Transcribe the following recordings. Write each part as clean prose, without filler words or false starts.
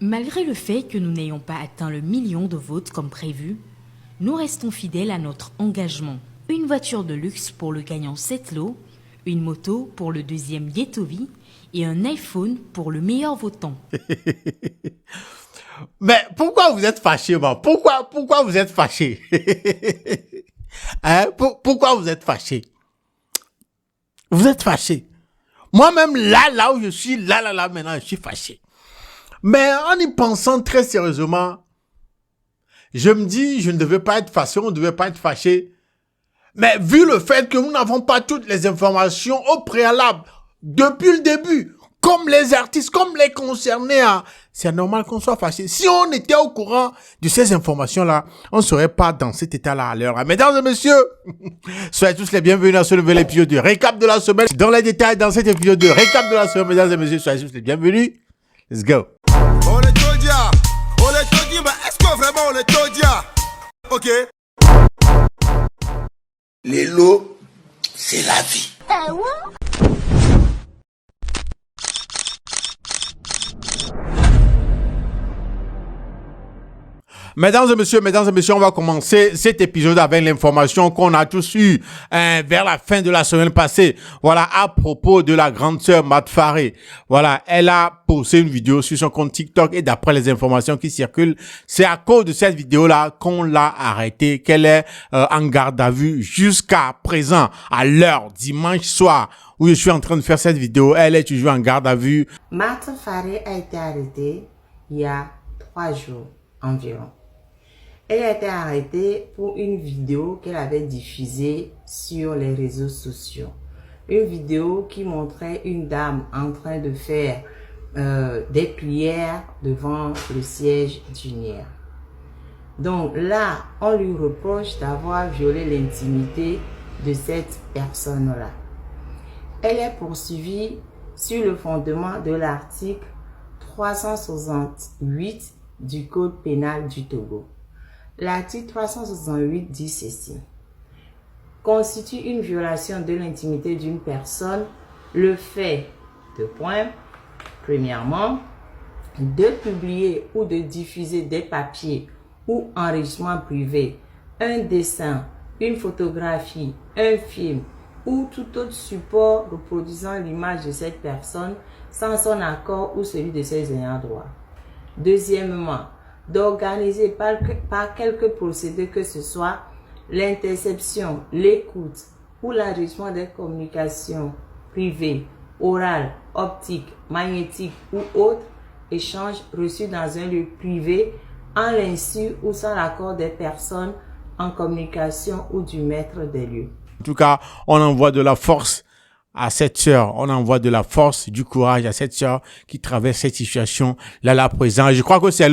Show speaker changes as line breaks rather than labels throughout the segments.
Malgré le fait que nous n'ayons pas atteint le million de votes comme prévu, nous restons fidèles à notre engagement. Une voiture de luxe pour le gagnant Setlo, une moto pour le deuxième Yetovi et un iPhone pour le meilleur votant.
Mais pourquoi vous êtes fâché, man? Pourquoi vous êtes fâché? Hein? Pourquoi vous êtes fâché? Vous êtes fâché. Moi-même, là où je suis, là, maintenant, je suis fâché. Mais en y pensant très sérieusement, je me dis, je ne devais pas être fâché, on ne devait pas être fâché. Mais vu le fait que nous n'avons pas toutes les informations au préalable, depuis le début, comme les artistes, comme les concernés, hein, c'est normal qu'on soit fâché. Si on était au courant de ces informations-là, on ne serait pas dans cet état-là à l'heure. Mesdames et messieurs, soyez tous les bienvenus dans ce nouvel épisode de Récap de la semaine. Dans les détails, dans cet épisode de Récap de la semaine, mesdames et messieurs, soyez tous les bienvenus. Let's go.
On est Todia, mais est-ce que vraiment on est Todia? Ok.
Les lots, c'est la vie.
Mesdames et messieurs, on va commencer cet épisode avec l'information qu'on a tous eue vers la fin de la semaine passée. Voilà, à propos de la grande sœur Mad Faré. Voilà, elle a posté une vidéo sur son compte TikTok et d'après les informations qui circulent, c'est à cause de cette vidéo-là qu'on l'a arrêtée, qu'elle est en garde à vue jusqu'à présent, à l'heure, dimanche soir, où je suis en train de faire cette vidéo. Elle est toujours en garde à vue.
Mad Faré a été arrêtée il y a 3 jours environ. Elle a été arrêtée pour une vidéo qu'elle avait diffusée sur les réseaux sociaux. Une vidéo qui montrait une dame en train de faire des prières devant le siège du NIR. Donc là, on lui reproche d'avoir violé l'intimité de cette personne-là. Elle est poursuivie sur le fondement de l'article 368 du Code pénal du Togo. L'article 368 dit ceci. Constitue une violation de l'intimité d'une personne le fait de premièrement, de publier ou de diffuser des papiers ou enregistrements privés, un dessin, une photographie, un film ou tout autre support reproduisant l'image de cette personne sans son accord ou celui de ses ayants droit. Deuxièmement, d'organiser par quelque procédé que ce soit l'interception, l'écoute ou l'enregistrement des communications privées, orales, optiques, magnétiques ou autres échanges reçus dans un lieu privé en l'insu ou sans l'accord des personnes en communication ou du maître des lieux.
En tout cas, on envoie de la force à cette sœur, on envoie de la force, du courage à cette sœur qui traverse cette situation là présent. Je crois que c'est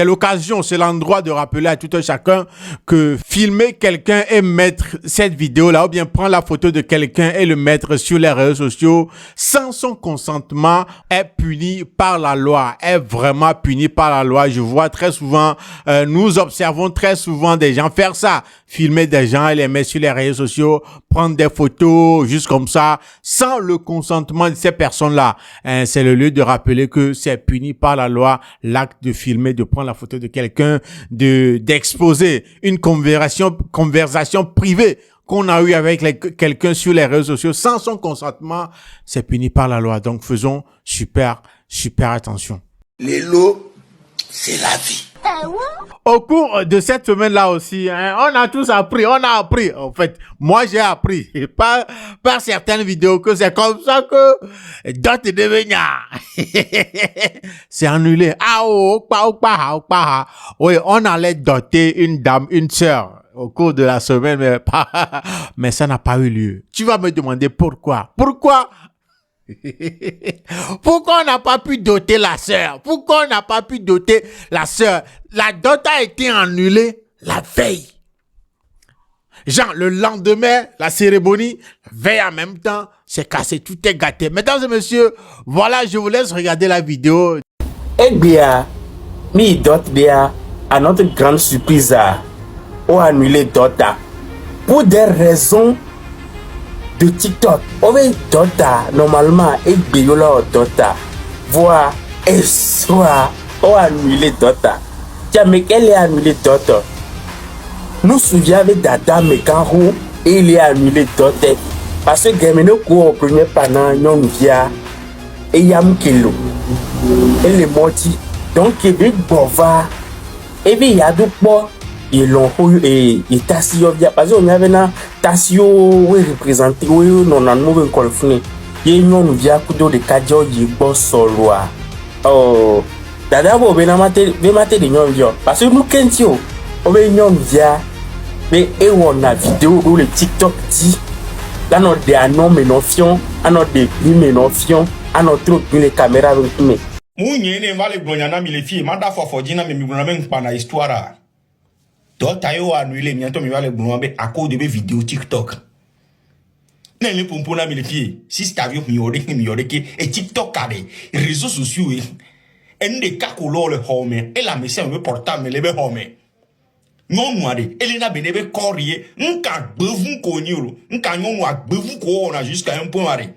l'occasion, c'est l'endroit de rappeler à tout un chacun que filmer quelqu'un et mettre cette vidéo là, ou bien prendre la photo de quelqu'un et le mettre sur les réseaux sociaux sans son consentement est puni par la loi, est vraiment puni par la loi. Je vois très souvent, nous observons très souvent des gens faire ça, filmer des gens et les mettre sur les réseaux sociaux, prendre des photos juste comme ça, sans le consentement de ces personnes-là. C'est le lieu de rappeler que c'est puni par la loi, l'acte de filmer, de prendre la photo de quelqu'un, d'exposer une conversation privée qu'on a eue avec quelqu'un sur les réseaux sociaux sans son consentement, c'est puni par la loi. Donc faisons super attention.
Les lots, c'est la vie.
Au cours de cette semaine-là aussi, hein, on a appris. En fait, moi j'ai appris par certaines vidéos que c'est comme ça que Dot Devenia c'est annulé. Oui, on allait doter une dame, une sœur au cours de la semaine, mais ça n'a pas eu lieu. Tu vas me demander pourquoi? Pourquoi on n'a pas pu doter la sœur? Pourquoi on n'a pas pu doter la sœur? La dot a été annulée la veille. Genre, le lendemain, la cérémonie, veille en même temps, c'est cassé, tout est gâté. Mesdames et messieurs, voilà, je vous laisse regarder la vidéo.
Eh bien, mi dot bien, à notre grande surprise, on a annulé Dota pour des raisons de TikTok. On veut Dota, normalement, et Biola Dota, voir et soit ont annulé d'autres. Tiens, mais qu'elle est annulée d'autres. Nous souviens avec Dada Mekanrou et il est annulé d'autres. Parce que Gemino court au premier pendant Nyonvia et Yamkelo. Elle est mortie. Donc, il y a Bova. Et puis, il y a d'autres morts. Ils l'ont eu et Tassio. Parce qu'on y avait un Tassio représenté. Oui, non, on a un conflit. Il y a Nyonvia Kudo de Kadjo Yibo Soloa. Oh, Dada Bo Benamate de Nyonvia. Parce que nous, Kentio, on veut Nyonvia. Mais on a vidéo où le TikTok dit. Là, on a des anoménofions, on a des biménofions, on a trop les caméras avec nous.
Mounye ne vale glonyana mi le fie manda fo fodina me mi glonyana me pa na histoire. Do tayo annulé mi anto mi vale glonyana à cause de vidéo TikTok. Ne le pompona mi le fie. Si stavio mi yore ke et TikTok kade réseaux sociaux e. En de kakolo le home et la messe me portable me lebe home. Non moade elena benebe corrier nka gbevu ko nyoro nka nyonwa gbevu ko na jusqu'à un point mare.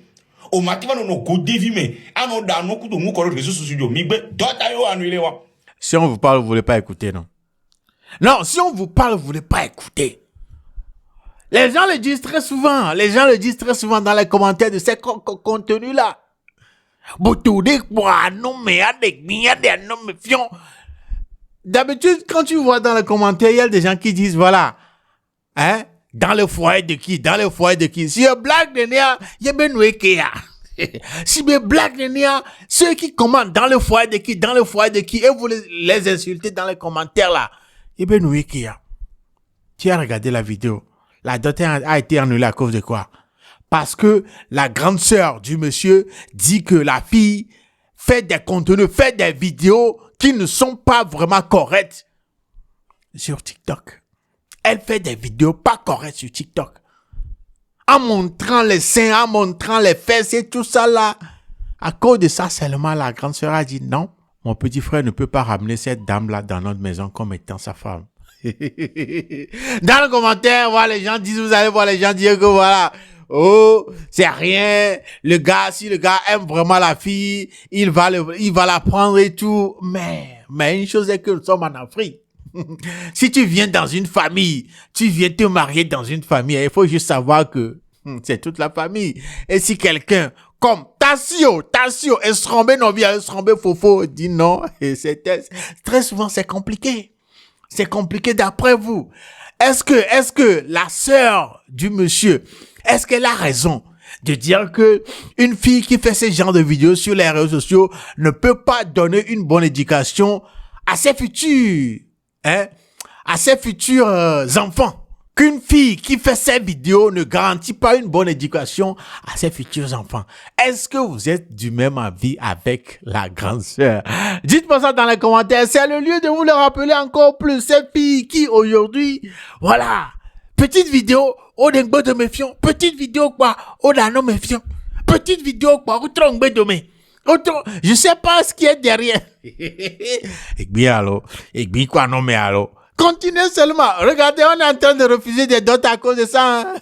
O mativa no ko devime ano da no kudo mu ko réseaux sociaux migbe dota yo annulé wa.
Si on vous parle, vous voulez pas écouter, non? Non, si on vous parle, vous voulez pas écouter. Les gens le disent très souvent. Les gens le disent très souvent dans les commentaires de ces contenus-là. D'habitude, quand tu vois dans les commentaires, il y a des gens qui disent, voilà, hein, dans le foyer de qui? Dans le foyer de qui? Si y a blague de nia, il y a benoué qui y a. Si y a blague de nia, ceux qui commentent dans le foyer de qui? Dans le foyer de qui? Et vous les insultez dans les commentaires là. Il y a benoué qui y a. Tu as regardé la vidéo. La dot a été annulée à cause de quoi? Parce que la grande sœur du monsieur dit que la fille fait des contenus, fait des vidéos qui ne sont pas vraiment correctes sur TikTok. Elle fait des vidéos pas correctes sur TikTok. En montrant les seins, en montrant les fesses et tout ça là. À cause de ça seulement, la grande sœur a dit non, mon petit frère ne peut pas ramener cette dame là dans notre maison comme étant sa femme. Dans le commentaire, voilà, les gens disent, vous allez voir les gens dire que voilà, oh, c'est rien. Le gars, si le gars aime vraiment la fille, il va la prendre et tout. Mais une chose est que nous sommes en Afrique. Si tu viens dans une famille, tu viens te marier dans une famille, il faut juste savoir que c'est toute la famille. Et si quelqu'un, comme Tassio, Esrambé, non bien, Esrambé, Fofo, dit non, et très souvent c'est compliqué. C'est compliqué d'après vous. Est-ce que la sœur du monsieur, est-ce qu'elle a raison de dire que une fille qui fait ce genre de vidéos sur les réseaux sociaux ne peut pas donner une bonne éducation à ses futurs, à ses futurs enfants? Qu'une fille qui fait ces vidéos ne garantit pas une bonne éducation à ses futurs enfants. Est-ce que vous êtes du même avis avec la grande sœur? Dites-moi ça dans les commentaires. C'est le lieu de vous le rappeler encore plus. Cette fille qui aujourd'hui, voilà, petite vidéo, au dengbe de méfiant, petite vidéo quoi, au dano méfiant, petite vidéo quoi, au trongbe de mé. Je sais pas ce qui est derrière. Et bien alors, et bien quoi non mais alors. Continuez seulement. Regardez, on est en train de refuser des dots à cause de ça.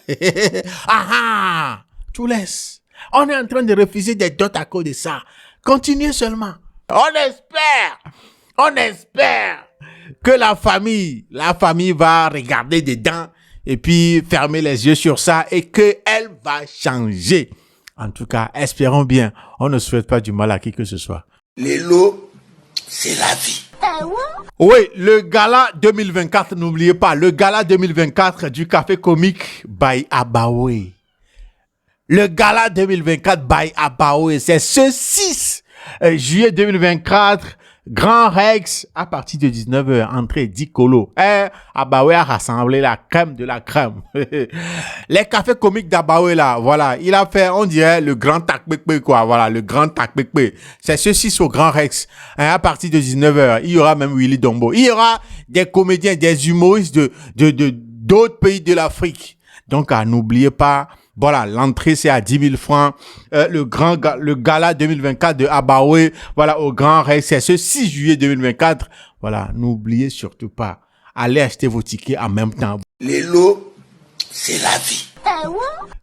Ah, tu laisses. On est en train de refuser des dots à cause de ça. Continuez seulement. On espère que la famille va regarder dedans et puis fermer les yeux sur ça et qu'elle va changer. En tout cas, espérons bien. On ne souhaite pas du mal à qui que ce soit.
Les lots, c'est la vie.
Oui, le gala 2024, n'oubliez pas, le gala 2024 du Café Comique by Abawe. Le gala 2024 by Abawe, c'est ce 6 juillet 2024, Grand Rex, à partir de 19h, entrée 10 colos. Abawe a rassemblé la crème de la crème. Les cafés comiques d'Abawe là, voilà, il a fait, on dirait, le grand takbekbe quoi, voilà, le grand takbekbe. C'est ce 6 au Grand Rex, à partir de 19h. Il y aura même Willy Dombo. Il y aura des comédiens, des humoristes d'autres pays de l'Afrique. Donc, n'oubliez pas, voilà, l'entrée c'est à 10 000 francs. Le gala 2024 de Abawe, voilà, au Grand Rex, c'est ce 6 juillet 2024. Voilà, n'oubliez surtout pas, allez acheter vos tickets en même temps.
Les lots, c'est la vie.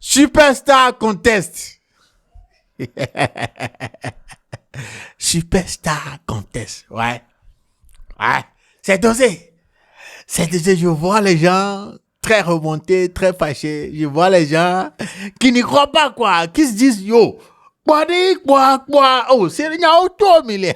Superstar Contest. Superstar Contest, ouais. Ouais, c'est dosé. C'est dosé, je vois les gens très remontés, très fâchés. Je vois les gens qui n'y croient pas, quoi. Qui se disent, yo, quoi. Oh, c'est Nyauto, milliard.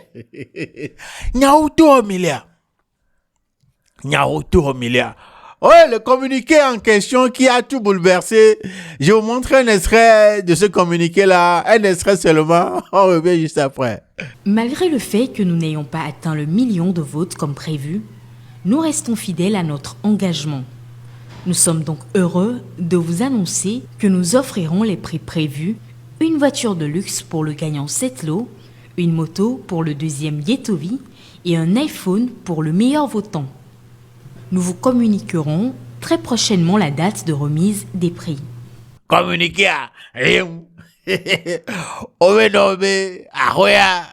Nyauto, milliard. Ouais, le communiqué en question qui a tout bouleversé. Je vous montre un extrait de ce communiqué-là. Un extrait seulement. On revient juste après.
Malgré le fait que nous n'ayons pas atteint le million de votes comme prévu, nous restons fidèles à notre engagement. Nous sommes donc heureux de vous annoncer que nous offrirons les prix prévus, une voiture de luxe pour le gagnant 7 lots, une moto pour le deuxième Yetovi et un iPhone pour le meilleur votant. Nous vous communiquerons très prochainement la date de remise des prix.
Communiqué à Rim. Ovenobe, Ahoya.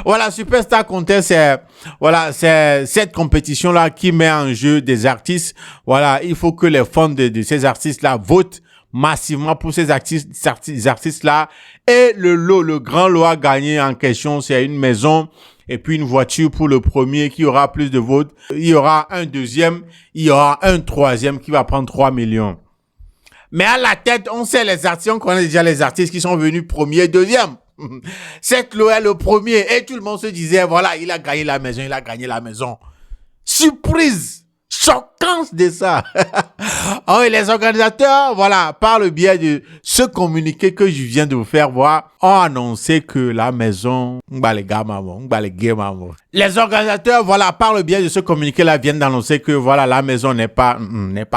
Voilà, Superstar Contest, c'est cette compétition-là qui met en jeu des artistes. Voilà, il faut que les fans de ces artistes-là votent massivement pour ces artistes-là. Et le grand lot à gagner en question, c'est une maison et puis une voiture pour le premier qui aura plus de votes. Il y aura un deuxième, il y aura un troisième qui va prendre 3 millions. Mais à la tête, on sait les artistes, on connaît déjà les artistes qui sont venus premier, deuxième. Cette loi est le premier et tout le monde se disait, voilà, il a gagné la maison. Surprise! Choquance de ça. Oh, et les organisateurs, voilà, par le biais de ce communiqué que je viens de vous faire voir, ont annoncé que la maison, les organisateurs, voilà, par le biais de ce communiqué-là, viennent d'annoncer que, voilà, la maison n'est pas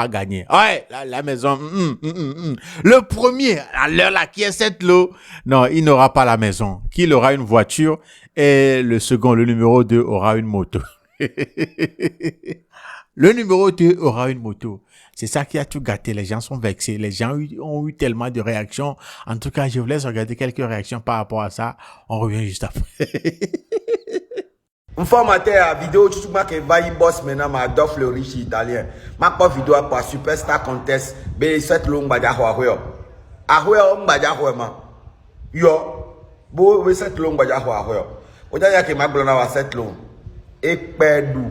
gagnée. Ouais, la maison, Le premier, à l'heure là, qui est 7 lots, non, il n'aura pas la maison. Qu'il aura une voiture et le second, le numéro 2, aura une moto. Le numéro 2 aura une moto. C'est ça qui a tout gâté. Les gens sont vexés. Les gens ont eu tellement de réactions. En tout cas, je vous laisse regarder quelques réactions par rapport à ça. On revient juste après.
Un formateur à vidéo, tu vois que va y boss maintenant, ma dof le riche italien. Ma pas vidéo à Superstar Contest, mais cette longue badia Huawei. Huawei, on badia Huawei. Yo, bo, cette longue badia Huawei. On a que ma blonde a cette longue. Et perdou.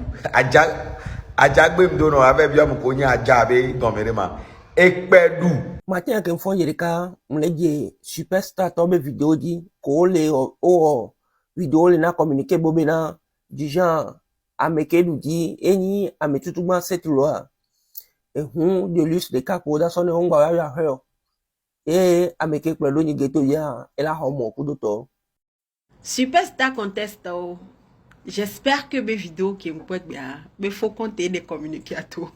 Ajagbe mdono avec bien mon cognac ajabe domerema ekpedu
matin que fon yereka mleje Superstar tombe vidéo di ko le o vidéo le na communiquer bobena du genre ameke di eni ametutuma cette loi et de luxe de kako da sonne on ba ya he et ameke pelo ni geto ya et la homo kudoto
Superstar Contest. J'espère que mes vidéos qui me pointent bien, mais faut compter des communicateurs.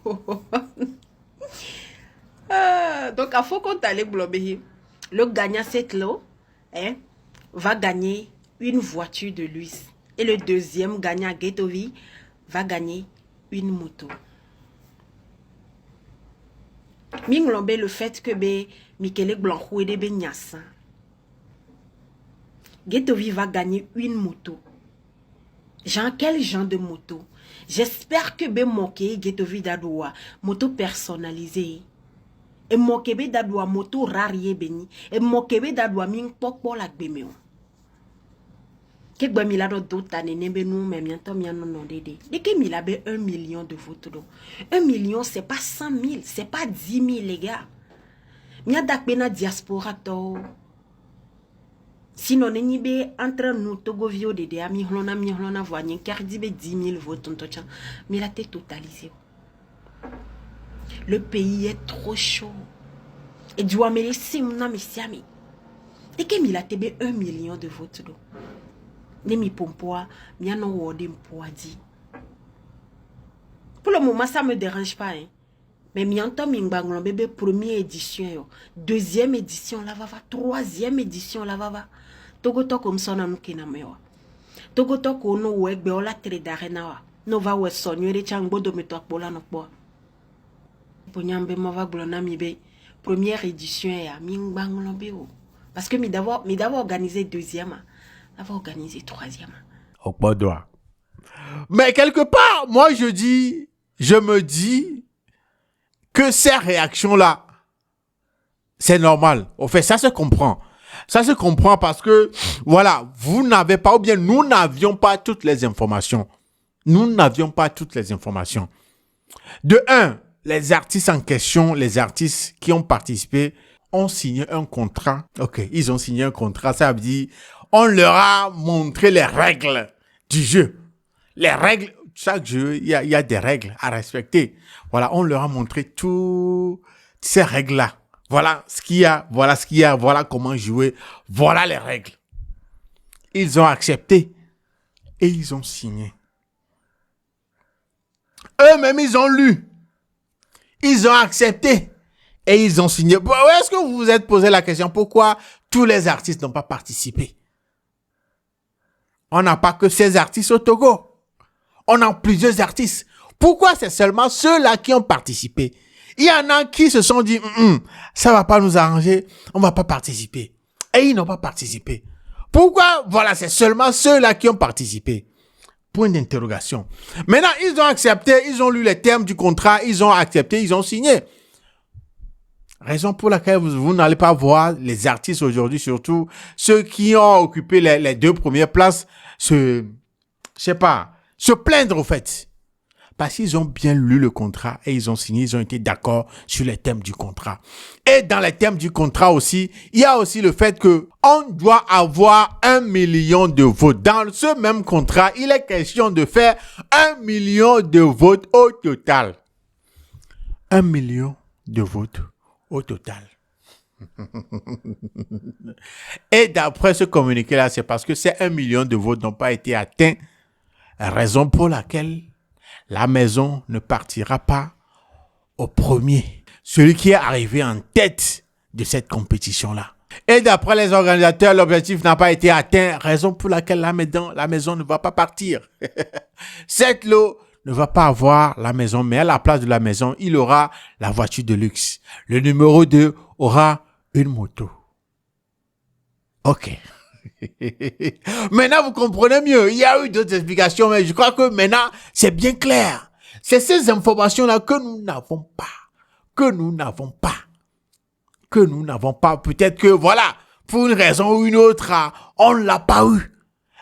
Donc, il faut compter les bloquer. Le gagnant 7 lots va gagner une voiture de luxe. Et le deuxième gagnant Getovi va gagner une moto. Minglombe le fait que Michele Blanchou et de Benyassa. Getovi va gagner une moto. Quel genre de moto? J'espère que be moke Getovi dadoua moto personnalisée. Et moke be dadoua moto rarié beni. Et moke be dadoua ming pokpo la gbemeo. Que gbe milado dota nene be nou mais mianto miano non dede. Dès que milabe 1 million de votes. 1 million c'est pas 100 000, c'est pas 10 000 les gars. Miadak bena diaspora to. Sinon, nous sommes entre nous, Togo Vio, de amis, on voyé car 10 000 votes, mais la tête totalisée. Le pays est trop chaud. Et tu dois me laisser mon ami. Et que il a tébé 1 million de votes. Ne mi pompoa, mi anon wode mpoa di. Pour le moment, ça ne me dérange pas. Hein. Mais mi entend mi ngbanglo bébé première édition, yo. Deuxième édition, la va. Troisième édition, la va. Togo to comme ça nous kina mewa. Togo to ko no wegbe ola tre darena wa. No va we sonyo re changbo do meto akbola no po. Ponyambe ma va glona mi be première édition ya mi ngbanglo be o. Parce que mi d'abord organisé deuxième, d'avoir organisé troisième.
Au pas droit. Mais quelque part, moi je me dis que ces réactions là C'est normal. Au fait, ça se comprend. Ça se comprend parce que, voilà, vous n'avez pas, ou bien nous n'avions pas toutes les informations. Nous n'avions pas toutes les informations. De un, les artistes en question, les artistes qui ont participé, ont signé un contrat. Ok, ils ont signé un contrat. Ça veut dire, on leur a montré les règles du jeu. Les règles, chaque jeu, il y a des règles à respecter. Voilà, on leur a montré toutes ces règles-là. Voilà ce qu'il y a, voilà comment jouer, voilà les règles. Ils ont accepté et ils ont signé. Eux-mêmes, ils ont lu. Ils ont accepté et ils ont signé. Est-ce que vous vous êtes posé la question, pourquoi tous les artistes n'ont pas participé? On n'a pas que ces artistes au Togo. On a plusieurs artistes. Pourquoi c'est seulement ceux-là qui ont participé? Il y en a qui se sont dit, ça va pas nous arranger, on va pas participer. Et ils n'ont pas participé. Pourquoi? Voilà, c'est seulement ceux-là qui ont participé. Point d'interrogation. Maintenant, ils ont accepté, ils ont lu les termes du contrat, ils ont accepté, ils ont signé. Raison pour laquelle vous n'allez pas voir les artistes aujourd'hui, surtout ceux qui ont occupé les 2 premières places, se plaindre au fait. Parce qu'ils ont bien lu le contrat et ils ont signé, ils ont été d'accord sur les thèmes du contrat. Et dans les thèmes du contrat aussi, il y a aussi le fait que on doit avoir 1 million de votes. Dans ce même contrat, il est question de faire 1 million de votes au total. 1 million de votes au total. Et d'après ce communiqué-là, c'est parce que ces 1 million de votes n'ont pas été atteints, raison pour laquelle la maison ne partira pas au premier. Celui qui est arrivé en tête de cette compétition-là. Et d'après les organisateurs, l'objectif n'a pas été atteint, raison pour laquelle la maison ne va pas partir. Cette lot ne va pas avoir la maison, mais à la place de la maison, il aura la voiture de luxe. Le numéro 2 aura une moto. Ok. Maintenant, vous comprenez mieux. Il y a eu d'autres explications, mais je crois que maintenant, c'est bien clair. C'est ces informations-là que nous n'avons pas. Peut-être que, voilà, pour une raison ou une autre, on ne l'a pas eu.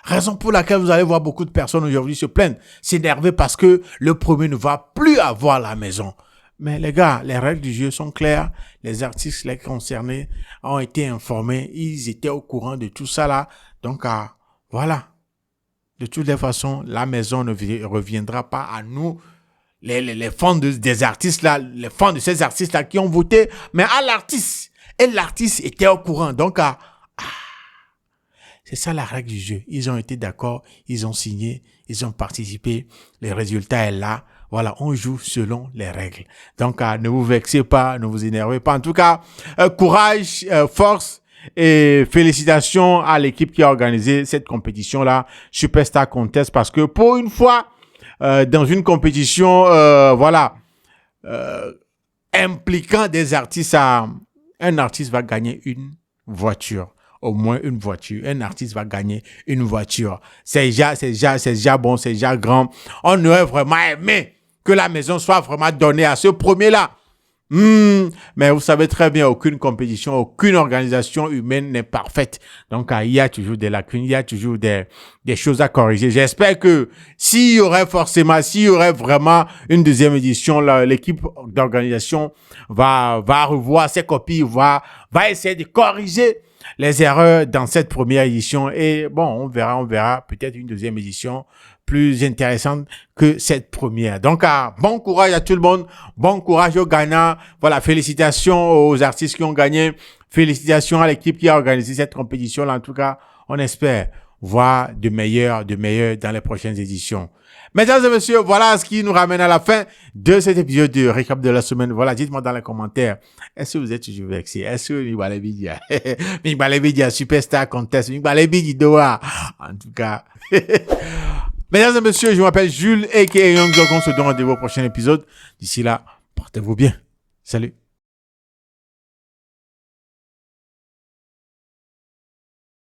Raison pour laquelle vous allez voir beaucoup de personnes aujourd'hui se plaindre, s'énerver parce que le premier ne va plus avoir la maison. Mais les gars, les règles du jeu sont claires. Les artistes les concernés ont été informés. Ils étaient au courant de tout ça là. Donc, voilà. De toutes les façons, la maison ne reviendra pas à nous, les fans des artistes là, les fans de ces artistes là qui ont voté, mais à l'artiste. Et l'artiste était au courant. Donc, c'est ça la règle du jeu. Ils ont été d'accord, ils ont signé, ils ont participé. Le résultat est là. Voilà, on joue selon les règles. Donc, ne vous vexez pas, ne vous énervez pas. En tout cas, courage, force et félicitations à l'équipe qui a organisé cette compétition-là, Superstar Contest, parce que pour une fois, dans une compétition, impliquant des artistes, un artiste va gagner une voiture. Au moins une voiture. Un artiste va gagner une voiture. C'est déjà bon, c'est déjà grand. On aurait vraiment aimé que la maison soit vraiment donnée à ce premier-là. Mais vous savez très bien, aucune compétition, aucune organisation humaine n'est parfaite. Donc, il y a toujours des lacunes, il y a toujours des choses à corriger. J'espère que s'il y aurait vraiment une deuxième édition, l'équipe d'organisation va revoir ses copies, va essayer de corriger les erreurs dans cette première édition. Et bon, on verra peut-être une deuxième édition plus intéressante que cette première. Donc, bon courage à tout le monde. Bon courage aux gagnants. Voilà, félicitations aux artistes qui ont gagné. Félicitations à l'équipe qui a organisé cette compétition-là. En tout cas, on espère voir de meilleurs dans les prochaines éditions. Mesdames et messieurs, voilà ce qui nous ramène à la fin de cet épisode de récap de la semaine. Voilà, dites-moi dans les commentaires, est-ce que vous êtes toujours vexé? Est-ce que Mibalevidia, Superstar Contest, Mibalevidia, en tout cas. Mesdames et messieurs, je m'appelle Jules, a.k.a. Young Dog. On se donne rendez-vous au prochain épisode. D'ici là, portez-vous bien. Salut.